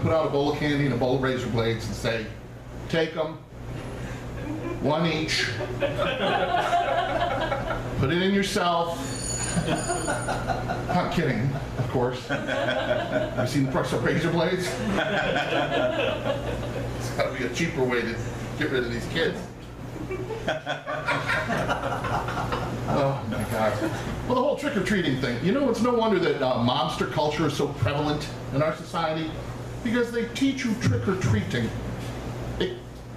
put out a bowl of candy and a bowl of razor blades and say, take them, one each, put it in yourself. Not kidding, of course. Have you seen the price of razor blades? It's got to be a cheaper way to get rid of these kids. Oh my God. Well, the whole trick-or-treating thing. You know, it's no wonder that mobster culture is so prevalent in our society, because they teach you trick-or-treating.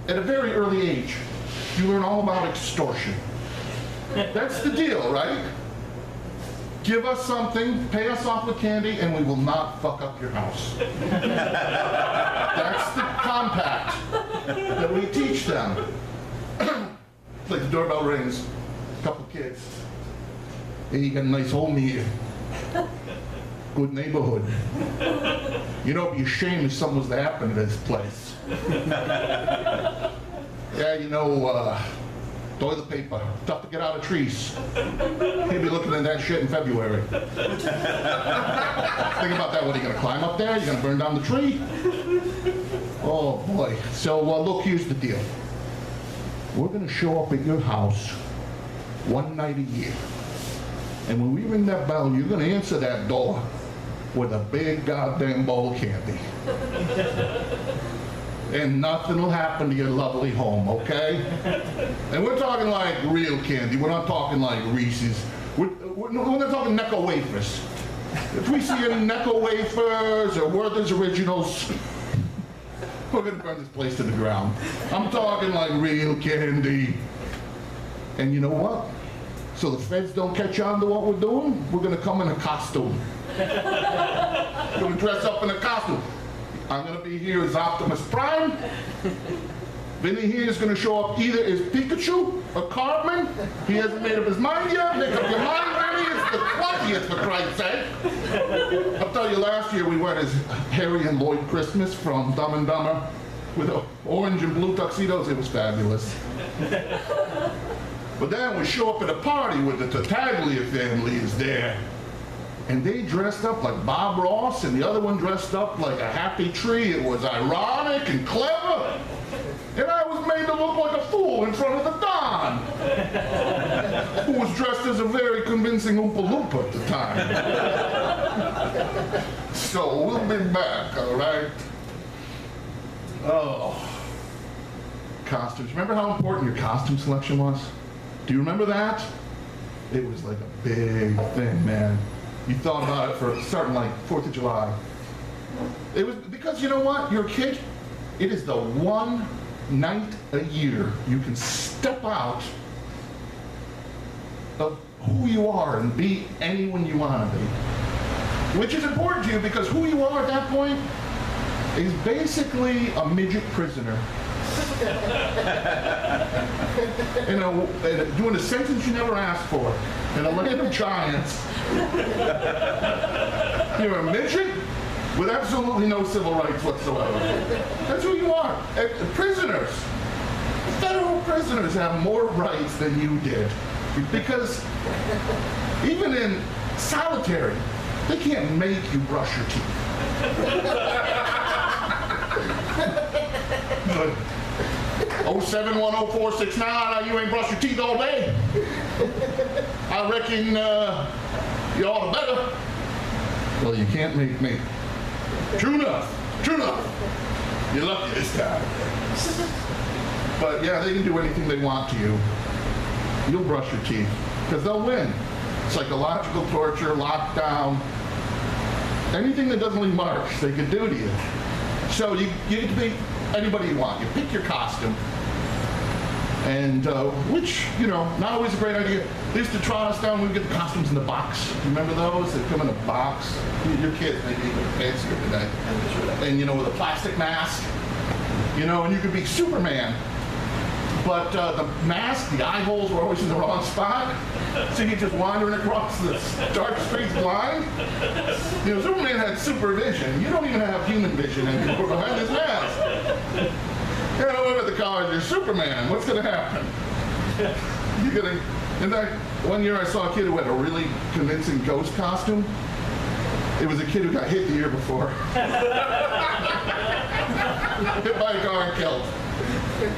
At a very early age, you learn all about extortion. That's the deal, right? Give us something, pay us off with candy, and we will not fuck up your house. That's the compact that we teach them. Like the doorbell rings, a couple kids. Hey, you got a nice home here. Good neighborhood. You know, it'd be a shame if something was to happen to this place. Yeah, you know, toilet paper, tough to get out of trees. He'll be looking at that shit in February. Think about that. What, are you gonna climb up there? You gonna burn down the tree? Oh boy. So look, here's the deal. We're gonna show up at your house one night a year. And when we ring that bell, you're gonna answer that door with a big goddamn bowl of candy. And nothing will happen to your lovely home, okay? And we're talking like real candy. We're not talking like Reese's. We're not talking Necco wafers. If we see any Necco wafers or Werther's Originals, we're gonna burn this place to the ground. I'm talking like real candy. And you know what? So the feds don't catch on to what we're doing, we're gonna come in a costume. We're gonna dress up in a costume. I'm gonna be here as Optimus Prime. Vinny here is gonna show up either as Pt.2 or Cartman. He hasn't made up his mind yet. Make up your mind, Vinny. It's the 20th, for Christ's sake. I'll tell you, last year we went as Harry and Lloyd Christmas from Dumb and Dumber with orange and blue tuxedos. It was fabulous. But then we show up at a party with the Tattaglia family is there. And they dressed up like Bob Ross, and the other one dressed up like a happy tree. It was ironic and clever. And I was made to look like a fool in front of the Don, who was dressed as a very convincing Oompa Loompa at the time. So we'll be back, all right? Oh. Costumes. Remember how important your costume selection was? Do you remember that? It was like a big thing, man. You thought about it for starting like 4th of July. It was because, you know what? You're a kid. It is the one night a year you can step out of who you are and be anyone you want to be. Which is important to you because who you are at that point is basically a midget prisoner. Doing a sentence you never asked for in a land of giants. You're a midget with absolutely no civil rights whatsoever. That's who you are. Prisoners, federal prisoners have more rights than you did. Because even in solitary, they can't make you brush your teeth. But 0710469, you ain't brushed your teeth all day. I reckon you ought to better. Well, you can't make me. True enough. True enough. You're lucky this time. But yeah, they can do anything they want to you. You'll brush your teeth because they'll win. Psychological torture, lockdown, anything that doesn't leave marks, they can do to you. So you get to be anybody you want. You pick your costume. And which, you know, not always a great idea. They used to trot us down when we get the costumes in the box. Remember those? They come in a box. Your kids, maybe even fancier today. And, you know, with a plastic mask. You know, and you could be Superman. But the mask, the eye holes were always in the wrong spot. So you're just wandering across the dark streets blind. You know, Superman had supervision. You don't even have human vision anymore behind his mask. You know, over the college, you're Superman. What's going to happen? You're going to... In fact, one year I saw a kid who had a really convincing ghost costume. It was a kid who got hit the year before. weren't killed.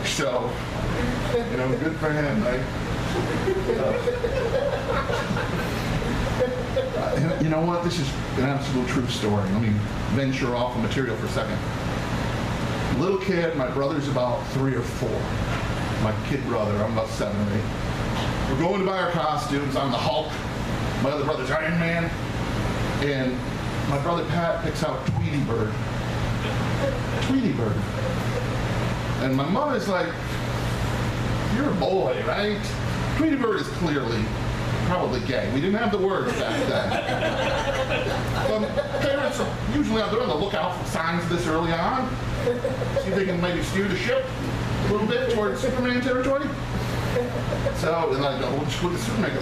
So, you know, good for him, right? You know what? This is an absolute true story. Let me venture off the material for a second. Little kid, my brother's about 3 or 4. My kid brother, I'm about 7 or 8. We're going to buy our costumes. I'm the Hulk. My other brother's Iron Man. And my brother Pat picks out Tweety Bird. Tweety Bird. And my mother's like, you're a boy, right? Tweety Bird is clearly probably gay. We didn't have the words back then. Parents are usually they're on the lookout for signs of this early on. See if they can maybe steer the ship a little bit towards Superman territory. So, and I go, what does Superman go?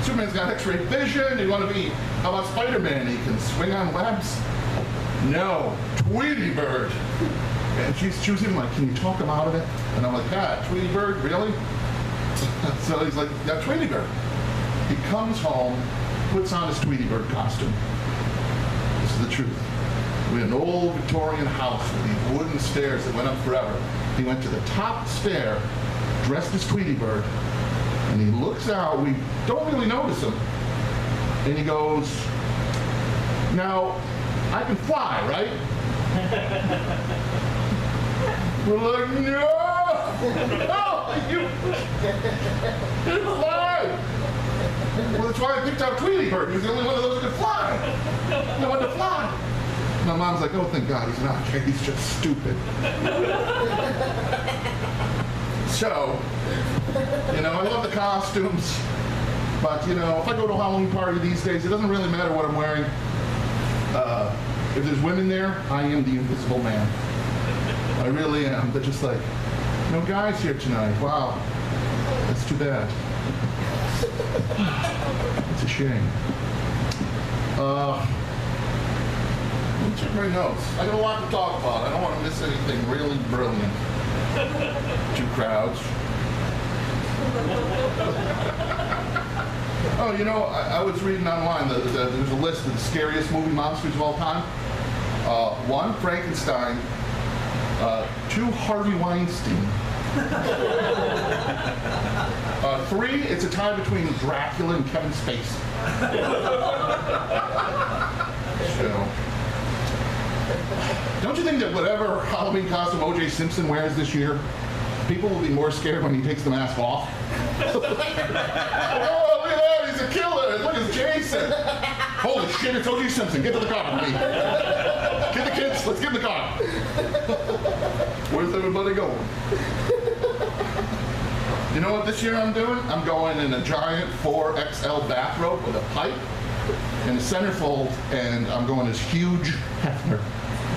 Superman's got X-ray vision. You want to be, how about Spider-Man? He can swing on webs. No, Tweety Bird. And she was even like, can you talk him out of it? And I'm like, God, Tweety Bird, really? So he's like, yeah, Tweety Bird. He comes home, puts on his Tweety Bird costume. This is the truth. We had an old Victorian house with these wooden stairs that went up forever. He went to the top stair, dressed as Tweety Bird, and he looks out. We don't really notice him. And he goes, now, I can fly, right? We're like, no! No! You can fly! Well, that's why I picked out Tweety Bird. He was the only one of those who could fly. No one to fly. My mom's like, oh, thank God he's not gay. He's just stupid. So, you know, I love the costumes. But, you know, if I go to a Halloween party these days, it doesn't really matter what I'm wearing. If there's women there, I am the invisible man. I really am. They're just like, no guys here tonight. Wow. That's too bad. It's a shame. Let me check my notes. I got a lot to talk about. I don't want to miss anything really brilliant. 2 crowds. Oh, you know, I was reading online that there's a list of the scariest movie monsters of all time. 1, Frankenstein. 2, Harvey Weinstein. 3, it's a tie between Dracula and Kevin Spacey. So, don't you think that whatever Halloween costume O.J. Simpson wears this year, people will be more scared when he takes the mask off? Oh, look at that, he's a killer. Look, it's Jason. Holy shit, it's O.J. Simpson. Get to the car with me. Get the kids, let's get in the car. Where's everybody going? You know what this year I'm doing? I'm going in a giant 4XL bathrobe with a pipe and a centerfold, and I'm going as huge Hefner.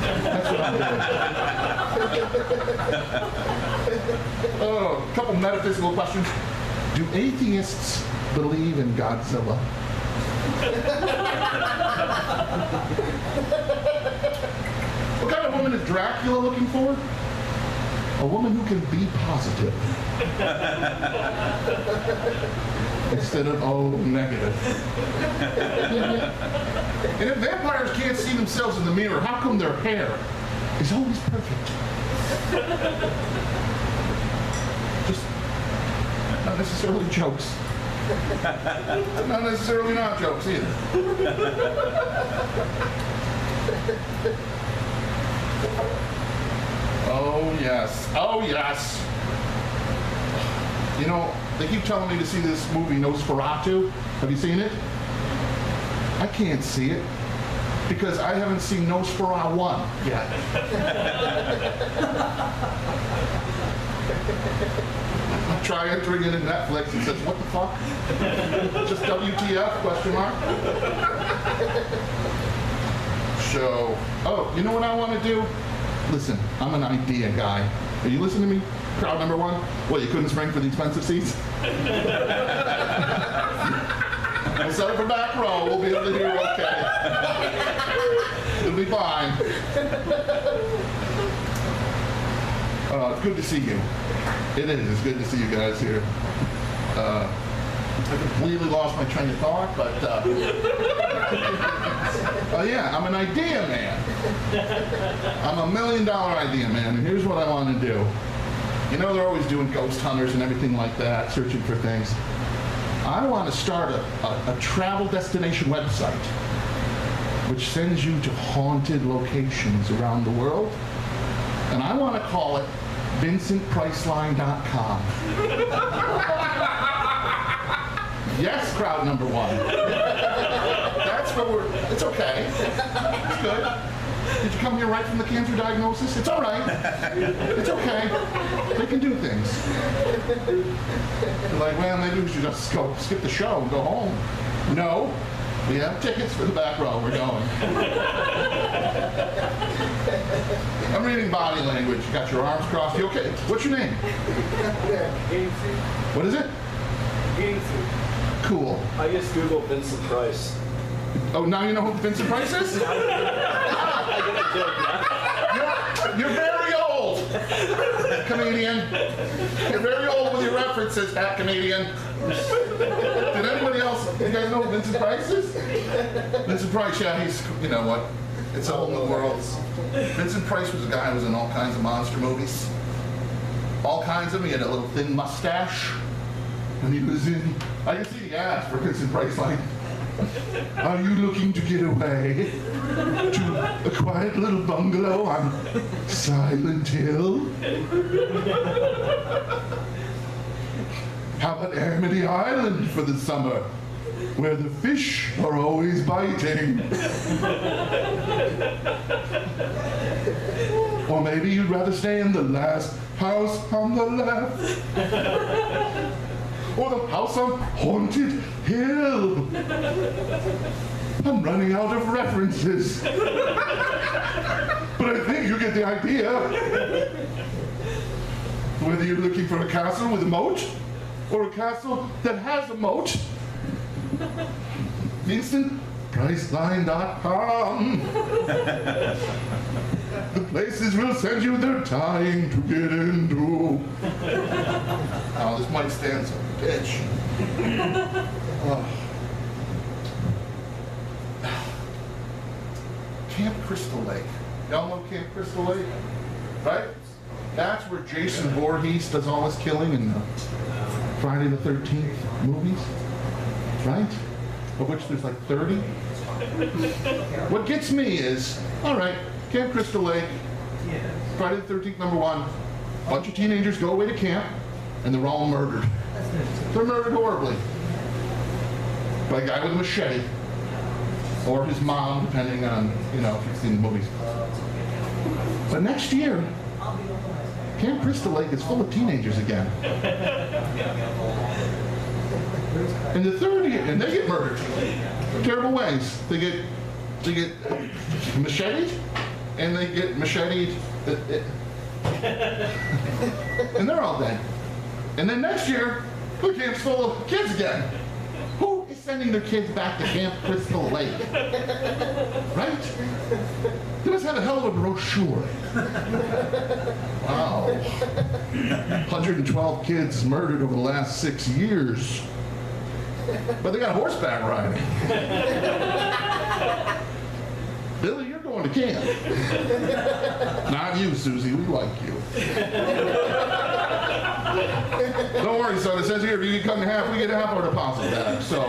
That's what I'm doing. Oh, a couple metaphysical questions. Do atheists believe in Godzilla? What kind of woman is Dracula looking for? A woman who can be positive. Instead of, oh, negative. And if vampires can't see themselves in the mirror, how come their hair is always perfect? Just not necessarily jokes. Not necessarily not jokes either. Oh, yes. Oh, yes. You know, they keep telling me to see this movie, Nosferatu. Have you seen it? I can't see it because I haven't seen Nosferatu 1 yet. I try entering it in Netflix and says, what the fuck? Just WTF, question mark? So, oh, you know what I want to do? Listen, I'm an idea guy. Are you listening to me? Crowd number 1? What, you couldn't spring for the expensive seats? We'll settle for back row. We'll be able to hear okay. It'll be fine. It's good to see you. It is. It's good to see you guys here. I completely lost my train of thought, but yeah, I'm an idea man. I'm $1 million idea man, and here's what I want to do. You know, they're always doing ghost hunters and everything like that, searching for things. I want to start a travel destination website which sends you to haunted locations around the world, and I want to call it VincentPriceline.com. Yes, crowd number one. That's what it's okay. It's good. Did you come here right from the cancer diagnosis? It's all right. It's okay. They can do things. You're like, well, maybe we should just go skip the show and go home. No. We have tickets for the back row. We're going. I'm reading body language. You got your arms crossed. You okay? What's your name? What is it? Geeky. Cool. I just Googled Vincent Price. Oh, now you know who Vincent Price is? You're very old, comedian. You're very old with your references, that comedian. Did anybody else, you guys know who Vincent Price is? Vincent Price, yeah, he's, you know what, it's a whole new world. Vincent Price was a guy who was in all kinds of monster movies. All kinds of them. He had a little thin mustache. And he was in, I can see the ads for Vincent Price like, are you looking to get away to a quiet little bungalow on Silent Hill? How about Amity Island for the summer, where the fish are always biting? Or maybe you'd rather stay in the last house on the left? Or the house on Haunted Hill. I'm running out of references. But I think you get the idea. Whether you're looking for a castle with a moat, or a castle that has a moat, VincentPriceline.com. The places will send you they're dying to get into. Oh, this mic stands on the pitch. Oh. Camp Crystal Lake. Y'all know Camp Crystal Lake? Right? That's where Jason Voorhees does all his killing in the Friday the 13th movies. Right? Of which there's like 30. What gets me is, all right, Camp Crystal Lake, Friday the 13th, number one. A bunch of teenagers go away to camp, and they're all murdered. They're murdered horribly. By a guy with a machete. Or his mom, depending on, you know, if you've seen the movies. But next year, Camp Crystal Lake is full of teenagers again. In the third year, and they get murdered in terrible ways. They get macheted, and they get macheted, and they're all dead. And then next year, the camp's full of kids again. Who is sending their kids back to Camp Crystal Lake? Right? They must have a hell of a brochure. Wow. 112 kids murdered over the last 6 years. But they got horseback riding. Billy, you're going to camp. Not you, Susie. We like you. Don't worry, son. It says here if you get cut in half, we get half our deposit back. So,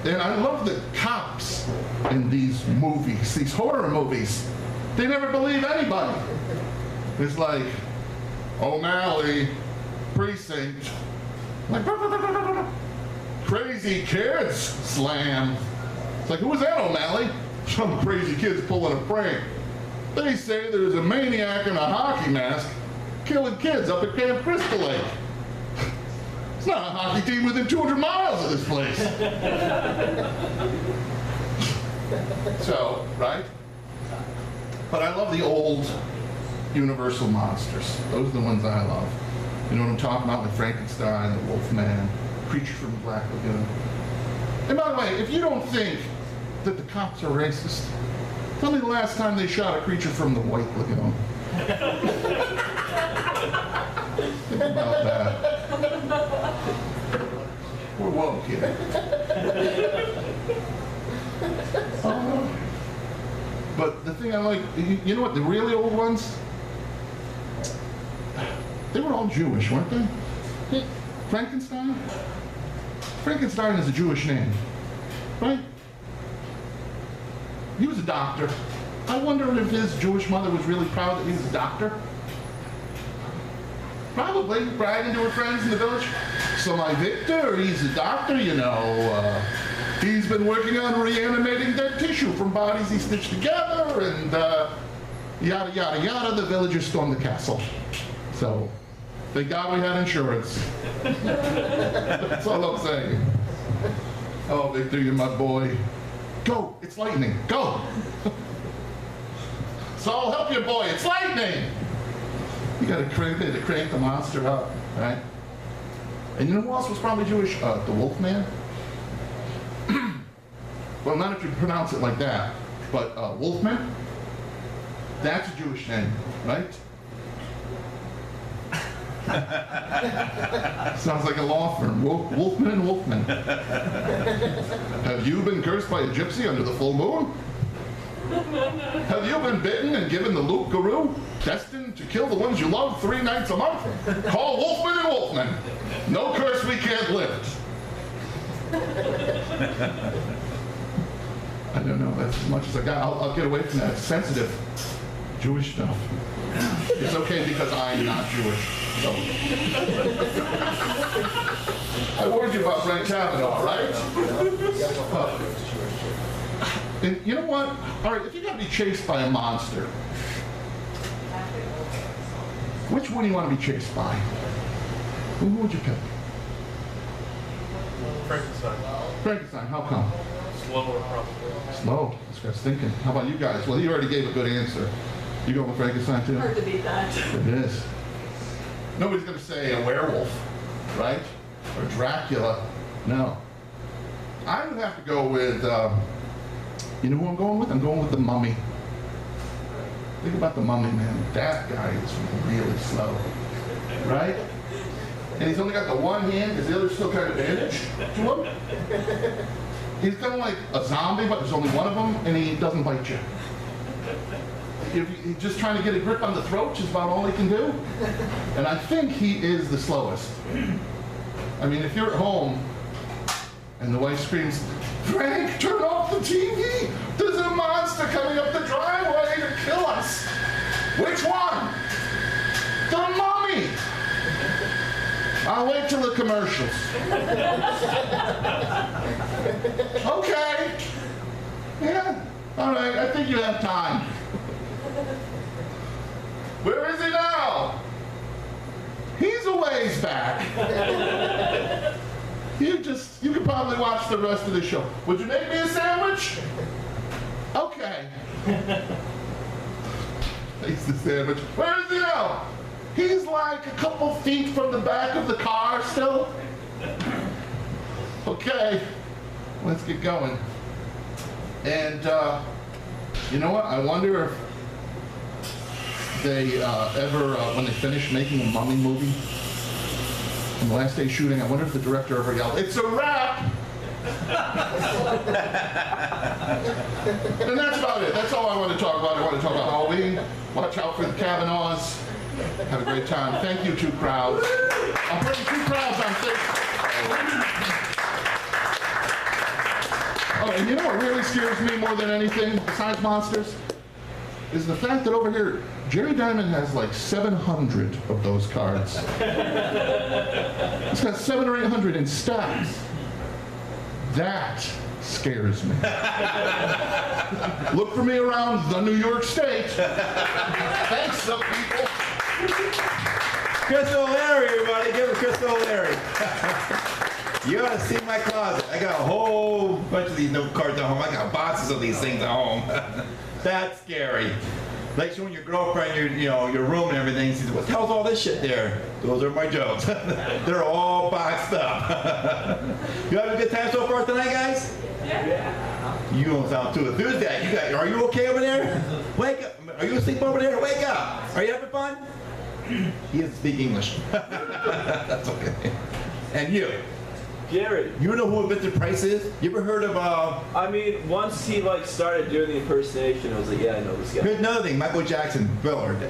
and I love the cops in these movies, these horror movies. They never believe anybody. It's like O'Malley, precinct, like crazy kids slam. It's like, who was that, O'Malley? Some crazy kids pulling a prank. They say there's a maniac in a hockey mask killing kids up at Camp Crystal Lake. It's not a hockey team within 200 miles of this place. So, right? But I love the old Universal monsters. Those are the ones I love. You know what I'm talking about? Like Frankenstein, the Wolfman, Creature from the Black Lagoon. And by the way, if you don't think that the cops are racist, tell me the last time they shot a creature from the White Lagoon. Think about that. woke here. But the thing I like, you know what, the really old ones, they were all Jewish, weren't they? Frankenstein? Frankenstein is a Jewish name, right? He was a doctor. I wonder if his Jewish mother was really proud that he was a doctor. Probably, bragging to her friends in the village. So my Victor, he's a doctor, you know. He's been working on reanimating dead tissue from bodies he stitched together, and yada, yada, yada. The villagers stormed the castle. So, thank God we had insurance. That's all I'm saying. Oh, Victor, you're my boy. Go, it's lightning, go. So I'll help you, boy, it's lightning. You gotta crank the monster up, right? And you know who else was probably Jewish? The Wolfman. Well, not if you pronounce it like that, but Wolfman, that's a Jewish name, right? Sounds like a law firm, Wolfman and Wolfman. Have you been cursed by a gypsy under the full moon? Have you been bitten and given the loup-garou, destined to kill the ones you love 3 nights a month? Call Wolfman and Wolfman. No curse we can't lift. I don't know, that's as much as I got. I'll get away from that sensitive Jewish stuff. It's okay because I'm not Jewish. So. I warned you about Frank Kavanaugh, right? And you know what? All right, if you're going to be chased by a monster, which one do you want to be chased by? Who would you pick? Frankenstein. Frankenstein, how come? Slower, probably. Slow, this guy's thinking. How about you guys? Well, you already gave a good answer. You go with Frankenstein too? Hard to beat that. It is. Nobody's going to say a werewolf, right? Or Dracula. No. I would have to go with, you know who I'm going with? I'm going with the Mummy. Think about the Mummy, man. That guy is really slow, right? And he's only got the one hand because the other's still kind of bandaged to him. He's kind of like a zombie, but there's only one of them, and he doesn't bite you. He's just trying to get a grip on the throat, which is about all he can do. And I think he is the slowest. I mean, if you're at home and the wife screams, "Frank, turn off the TV! There's a monster coming up the driveway to kill us!" Which one? The Mummy! I'll wait till the commercials. Okay. Yeah, all right, I think you have time. Where is he now? He's a ways back. You could probably watch the rest of the show. Would you make me a sandwich? Okay. Takes the sandwich. Where is he now? He's like a couple feet from the back of the car still. Okay, let's get going. And you know what? I wonder if they ever, when they finish making a Mummy movie, on the last day shooting, I wonder if the director ever yelled, "It's a wrap!" And that's about it. That's all I want to talk about. I want to talk about Halloween. Watch out for the Kavanaughs. Have a great time. Thank you, 2 crowds. I'm putting 2 crowds on stage. Oh, and you know what really scares me more than anything, besides monsters, is the fact that over here, Jerry Dymond has like 700 of those cards. He's got 700 or 800 in stacks. That scares me. Look for me around the New York State. Thanks, some people. Crystal Leary, everybody. Give it Crystal Leary. You ought to see my closet. I got a whole bunch of these note cards at home. I got boxes of these things at home. That's scary. Like showing your girlfriend your room and everything. She says, "What the hell's all this shit there?" Those are my jokes. They're all boxed up. You having a good time so far tonight, guys? Yeah. You don't sound too enthused. Are you okay over there? Wake up. Are you asleep over there? Wake up. Are you having fun? He doesn't speak English. That's okay. And you? Gary. You know who Vincent Price is? You ever heard of, I mean, once he like started doing the impersonation, I was like, yeah, I know this guy. here's another thing, Michael Jackson, Billard.